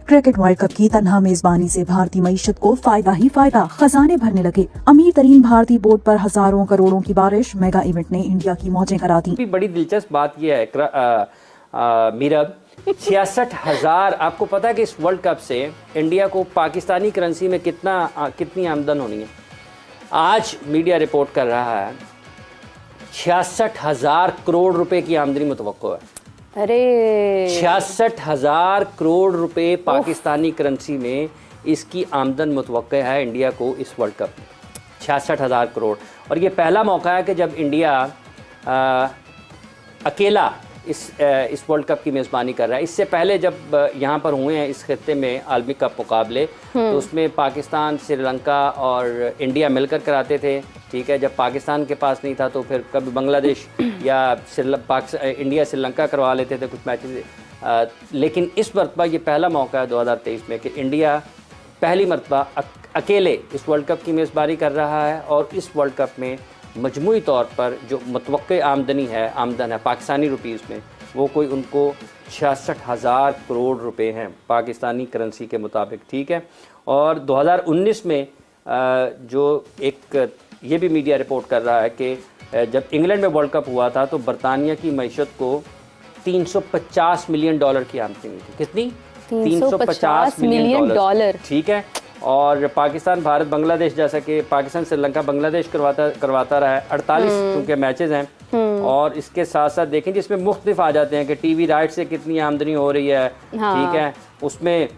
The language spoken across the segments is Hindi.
क्रिकेट वर्ल्ड कप की तन्हा मेजबानी से भारतीय मईशत को फायदा ही फायदा, खजाने भरने लगे। अमीर तरीन भारतीय बोर्ड पर हजारों करोड़ों की बारिश, मेगा इवेंट ने इंडिया की मौजें करा दी। बड़ी दिलचस्प बात यह है मीरब, 66,000, आपको पता है कि इस वर्ल्ड कप से इंडिया को पाकिस्तानी करेंसी में कितनी आमदन होनी है? आज मीडिया रिपोर्ट कर रहा है 66,000 करोड़ रुपए की आमदनी मुतवक्को है। अरे 66,000 करोड़ रुपए पाकिस्तानी करेंसी में इसकी आमदन मुतवक्को है इंडिया को इस वर्ल्ड कप में, 66,000 करोड़। और ये पहला मौका है कि जब इंडिया अकेला इस वर्ल्ड कप की मेज़बानी कर रहा है। इससे पहले जब यहाँ पर हुए हैं इस खित्ते में आलमी कप मुकाबले, तो उसमें पाकिस्तान, श्रीलंका और इंडिया मिलकर कराते थे, ठीक है। जब पाकिस्तान के पास नहीं था तो फिर कभी बांग्लादेश या इंडिया श्रीलंका करवा लेते थे कुछ मैचेस। लेकिन इस मरतबा ये पहला मौका है 2023 में कि इंडिया पहली मरतबा अकेले इस वर्ल्ड कप की मेज़बानी कर रहा है। और इस वर्ल्ड कप में मजमूई तौर पर जो मुतवक्के आमदन है पाकिस्तानी रुपीज़ में, वो कोई उनको 66,000 करोड़ रुपए हैं पाकिस्तानी करेंसी के मुताबिक, ठीक है। और 2019 में जो एक ये भी मीडिया रिपोर्ट कर रहा है कि जब इंग्लैंड में वर्ल्ड कप हुआ था तो बरतानिया की मईशत को $350 मिलियन की आमदनी थी। कितनी? 350 मिलियन डॉलर, ठीक है। और पाकिस्तान, भारत, बांग्लादेश, जैसा कि पाकिस्तान, श्रीलंका, बांग्लादेश करवाता रहा है। 48 उनके मैचेस हैं। और इसके साथ साथ देखें जिसमें मुख्तलिफ आ जाते हैं कि टीवी राइट से कितनी आमदनी हो रही है, ठीक है। उसमें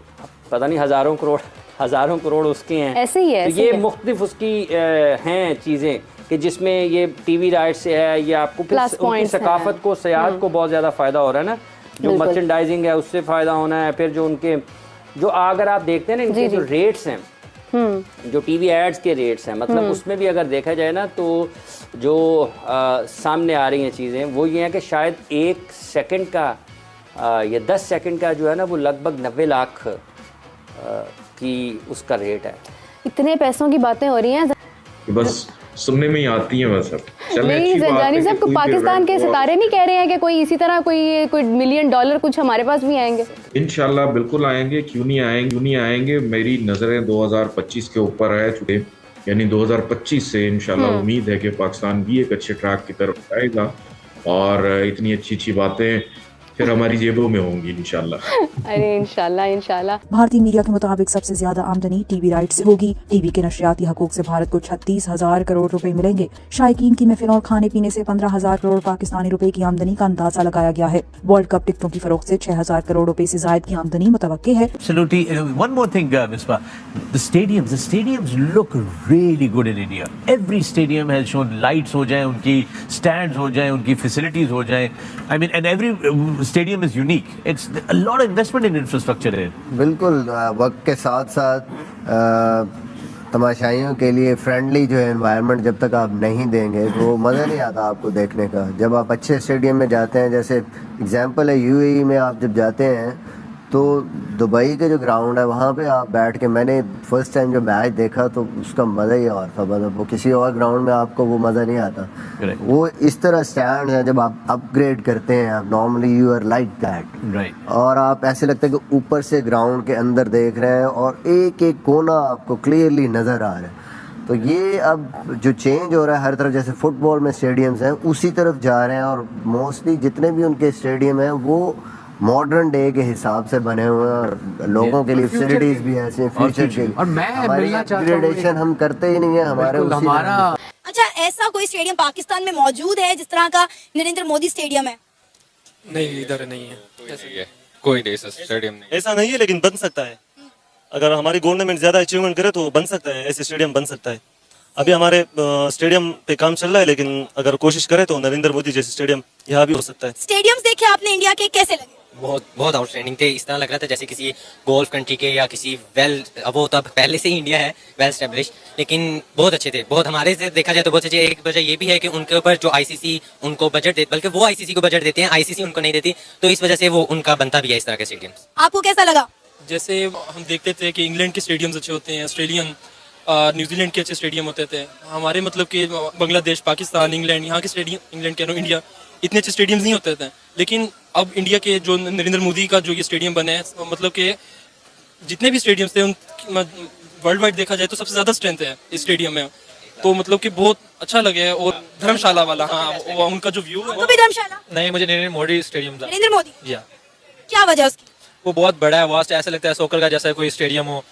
पता नहीं हज़ारों करोड़ उसके हैं। ऐसे ही है, तो ये मुख्तलिफ उसकी हैं चीज़ें कि जिसमें ये टीवी राइट से है, ये आपको उनकी सकाफत को, सयाहत को बहुत ज़्यादा फ़ायदा हो रहा है ना। जो मर्चेंडाइजिंग है उससे फ़ायदा होना है। फिर जो उनके अगर आप देखते हैं ना इनके जो रेट्स हैं, जो टीवी एड्स के रेट्स हैं, मतलब उसमें भी अगर देखा जाए ना तो जो सामने आ रही हैं चीज़ें वो ये हैं कि शायद 1 सेकंड का या 10 सेकंड का जो है ना वो लगभग 90 लाख की उसका रेट है। इतने पैसों की बातें हो रही हैं, बस सुनने में ही आती हैं बस। अब नहीं जानी साहब, तो पाकिस्तान के सितारे नहीं कह रहे हैं कि कोई इसी तरह कोई मिलियन डॉलर कुछ हमारे पास भी आएंगे? इंशाल्लाह बिल्कुल आएंगे, क्यों नहीं आएंगे। मेरी नज़रें 2025 के ऊपर है चुके, यानी 2025 से इंशाल्लाह उम्मीद है कि पाकिस्तान भी एक अच्छे ट्रैक की तरफ आएगा और इतनी अच्छी बातें फिर हमारी जेबों में होंगी इंशाल्लाह। अरे इंशाल्लाह। भारतीय मीडिया के मुताबिक सबसे ज्यादा आमदनी टीवी राइट से होगी। टीवी के नशरियाती हकूक से भारत को 36,000 करोड़ रुपए मिलेंगे। शायकीन की महफिल और खाने पीने से 15,000 करोड़ पाकिस्तानी रुपए की आमदनी का अंदाजा लगाया गया है। वर्ल्ड कप टिकटों की फरोख्त से 6,000 करोड़ रुपए से ज्यादा की आमदनी मुतवक्के है। One more thing, Misbah. The stadiums look really good in India. Every stadium has shown lights हो जाए, उनकी stands हो जाए, उनकी facilities हो जाए. I mean, and every stadium is unique. It's a lot of investment in infrastructure है। बिल्कुल, वक्त के साथ साथ तमाशाइयों के लिए फ्रेंडली जो है एनवायरनमेंट जब तक आप नहीं देंगे तो मज़ा नहीं आता आपको देखने का। जब आप अच्छे स्टेडियम में जाते हैं, जैसे एग्जांपल है यूएई में आप जब जाते हैं तो दुबई के जो ग्राउंड है वहाँ पे आप बैठ के, मैंने फर्स्ट टाइम जब मैच देखा तो उसका मज़ा ही और था। मतलब वो किसी और ग्राउंड में आपको वो मज़ा नहीं आता। वो इस तरह स्टैंड है, जब आप अपग्रेड करते हैं आप normally you are like that, और आप ऐसे लगता है कि ऊपर से ग्राउंड के अंदर देख रहे हैं और एक एक कोना आपको क्लियरली नज़र आ रहा है। तो ये अब जो चेंज हो रहा है हर तरफ, जैसे फुटबॉल में स्टेडियम्स हैं उसी तरफ जा रहे हैं। और मोस्टली जितने भी उनके स्टेडियम हैं वो मॉडर्न डे के हिसाब से बने हुए हैं और लोगों के लिए फैसिलिटीज भी ऐसे फ्यूचर के लिए। और मैं मिलना चाहता हूं, अपग्रेडेशन हम करते ही नहीं है हमारे हमारा। अच्छा, ऐसा कोई स्टेडियम पाकिस्तान में मौजूद है जिस तरह का नरेंद्र मोदी स्टेडियम है? नहीं, इधर नहीं है, कोई नहीं स्टेडियम नहीं। ऐसा नहीं है, लेकिन बन सकता है। अगर हमारी गवर्नमेंट ज्यादा अचीवमेंट करे तो बन सकता है, ऐसे स्टेडियम बन सकता है। अभी हमारे स्टेडियम पे काम चल रहा है, लेकिन अगर कोशिश करे तो नरेंद्र मोदी जैसे स्टेडियम यहाँ भी हो सकता है। स्टेडियम्स देखे आपने इंडिया के, कैसे लगे? बहुत आउटस्टैंडिंग थे। इस तरह लग रहा था जैसे किसी गोल्फ कंट्री के या किसी अब वो तो अब पहले से ही इंडिया है वेल एस्टेब्लिश, लेकिन बहुत अच्छे थे। बहुत हमारे से देखा जाए तो बहुत अच्छे। एक वजह ये भी है कि उनके ऊपर जो आईसीसी उनको बजट देते, बल्कि वो आईसीसी को बजट देते हैं, आईसीसी उनको नहीं देती, तो इस वजह से वो उनका बनता भी है इस तरह के स्टेडियम। आपको कैसा लगा? जैसे हम देखते थे कि इंग्लैंड के स्टेडियम्स अच्छे होते हैं, ऑस्ट्रेलियन, न्यूजीलैंड के अच्छे स्टेडियम होते थे। हमारे मतलब कि बांग्लादेश, पाकिस्तान, इंग्लैंड, यहाँ के स्टेडियम, इंग्लैंड के इंडिया, इतने अच्छे स्टेडियम्स नहीं होते थे। लेकिन अब इंडिया के जो नरेंद्र मोदी का जो ये स्टेडियम बने हैं, मतलब कि जितने भी स्टेडियम्स थे उन वर्ल्ड वाइड देखा जाए तो सबसे ज्यादा स्ट्रेंथ है इस स्टेडियम में, तो मतलब कि बहुत अच्छा लगे। और धर्मशाला वाला, हाँ, वो उनका जो व्यू है, तो भी धर्मशाला नहीं, मुझे नरेंद्र मोदी स्टेडियम था। नरेंद्र मोदी, जी, क्या वजह उसकी? वो बहुत बड़ा है, वास्ट, ऐसा लगता है सोकर का जैसा कोई स्टेडियम हो,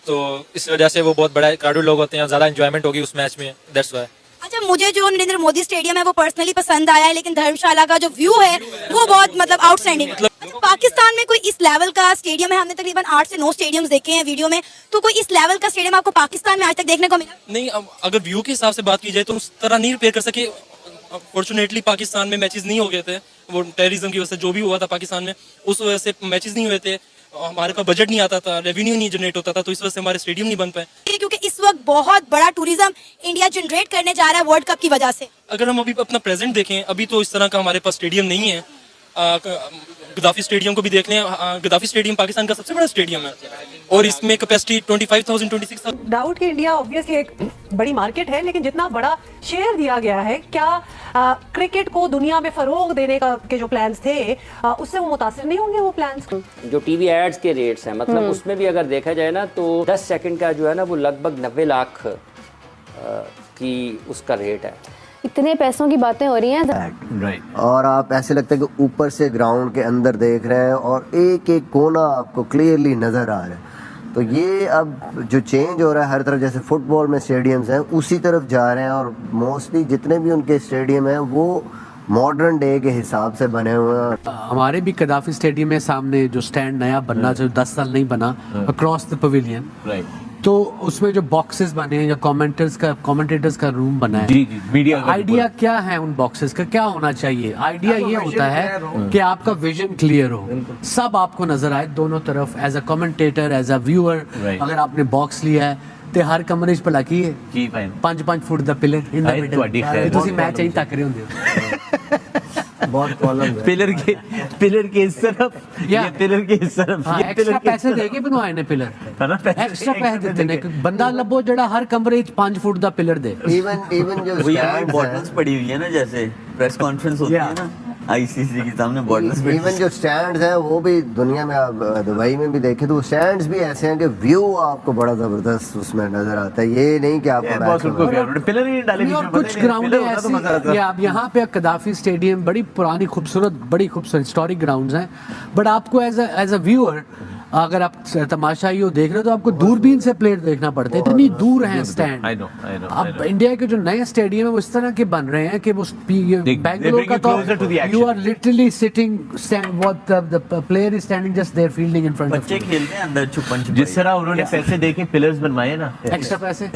तो इस वजह से वो बहुत बड़ा है, क्राउडेड लोग होते हैं, ज्यादा एंजॉयमेंट होगी उस मैच में, दैट्स व्हाई। अच्छा, मुझे जो नरेंद्र मोदी स्टेडियम है वो पर्सनली पसंद आया है, लेकिन धर्मशाला का जो व्यू है वो बहुत मतलब आउटस्टैंडिंग है। अच्छा, पाकिस्तान में कोई इस लेवल का स्टेडियम है? हमने तकरीबन 8 से 9 स्टेडियम्स देखे हैं वीडियो में, तो कोई इस लेवल का स्टेडियम आपको पाकिस्तान में आज तक देखने को मिला? नहीं, अगर व्यू के हिसाब से बात की जाए तो उस तरह नहीं रिपेयर कर सके। फॉर्चुनेटली पाकिस्तान में मैचेस नहीं हो गए थे, वो टेररिज्म की वजह से जो भी हुआ था पाकिस्तान में, उस वजह से मैचेस नहीं हुए थे, हमारे पास बजट नहीं आता था, रेवेन्यू नहीं जनरेट होता था, तो इस वजह से हमारे स्टेडियम नहीं बन पाए। क्योंकि इस वक्त बहुत बड़ा टूरिज्म इंडिया जनरेट करने जा रहा है वर्ल्ड कप की वजह से। अगर हम अभी अपना प्रेजेंट देखें, अभी तो इस तरह का हमारे पास स्टेडियम नहीं है। गद्दाफी स्टेडियम को भी देख लें, गद्दाफी स्टेडियम पाकिस्तान का सबसे बड़ा स्टेडियम है और इसमें कैपेसिटी 25,000 26,000। डाउट कि इंडिया ऑब्वियसली एक बड़ी मार्केट है, लेकिन जितना बड़ा शेयर दिया गया है, क्या क्रिकेट को दुनिया में फरोग देने का के जो प्लान्स थे उससे वो मुतासिर नहीं होंगे? वो प्लान्स जो टीवी एड्स के रेट्स हैं, मतलब उसमें भी अगर देखा जाए ना तो 10 सेकंड का जो है ना वो लगभग 90 लाख की उसका रेट है। इतने पैसों की बातें हो रही हैं। राइट। और आप ऐसे लगता है कि ऊपर से ग्राउंड के अंदर देख रहे हैं और एक एक कोना आपको क्लियरली नज़र आ रहा है। तो ये अब जो चेंज हो रहा है हर तरफ, जैसे फुटबॉल में स्टेडियम्स हैं उसी तरफ जा रहे हैं, और मोस्टली जितने भी उनके स्टेडियम हैं वो मॉडर्न डे के हिसाब से बने हुए हैं। हमारे भी कदाफी स्टेडियम में सामने जो स्टैंड नया बनना जो 10 साल नहीं बना, अक्रॉस द पवेलियन, तो उसमें जो बॉक्सेस बने हैं, जो कमेंटेटर्स का रूम बना है, जी, मीडिया आइडिया क्या है उन बॉक्सेस का, क्या होना चाहिए? आइडिया ये होता है कि आपका विजन क्लियर हो, सब आपको नजर आए दोनों तरफ, as a commentator, as a viewer. अगर आपने बॉक्स लिया है तो हर कमरे च भला की है 5 फुट दा पिलर इन द मिडल, ਤੁਸੀਂ मैच ही तक रहे होंगे हो। बहुत कॉलम पिलर के इस तरफ या पिलर के इस तरफ, ये एक्स्ट्रा पैसे देके बनवाए ने पिलर, है ना? एक्स्ट्रा पैसे देते ने, बंदा लभो जेड़ा हर कमरे च 5 फुट दा पिलर दे। इवन जो बॉटल्स पड़ी हुई है ना, जैसे प्रेस कॉन्फ्रेंस होती है ना आईसीसी के सामने बॉटल्स, इवन जो स्टैंड्स हैं वो भी दुनिया में, आप दुबई में भी देखें तो स्टैंड्स भी ऐसे हैं कि व्यू आपको बड़ा जबरदस्त उसमें नजर आता है। ये नहीं कि आपको पिलर ही डाले। कुछ ग्राउंड ऐसे, आप यहाँ पे कदाफी स्टेडियम बड़ी पुरानी खूबसूरत हिस्टोरिक ग्राउंड्स हैं, बट आपको एज अ व्यूअर अगर आप तमाशाई हो देख रहे हो तो आपको दूरबीन से प्लेयर देखना पड़ता है, इतनी दूर है स्टैंड। अब इंडिया के जो नए स्टेडियम है वो इस तरह के बन रहे हैं कि वो बेंगलोर का तो you are literally sitting, what the player is standing just there fielding in front of. बच्चे खेलते हैं अंदर छुपन छुपाई। जिस तरह उन्होंने पैसे देके पिलर्स बनवाए ना, एक्स्ट्रा पैसे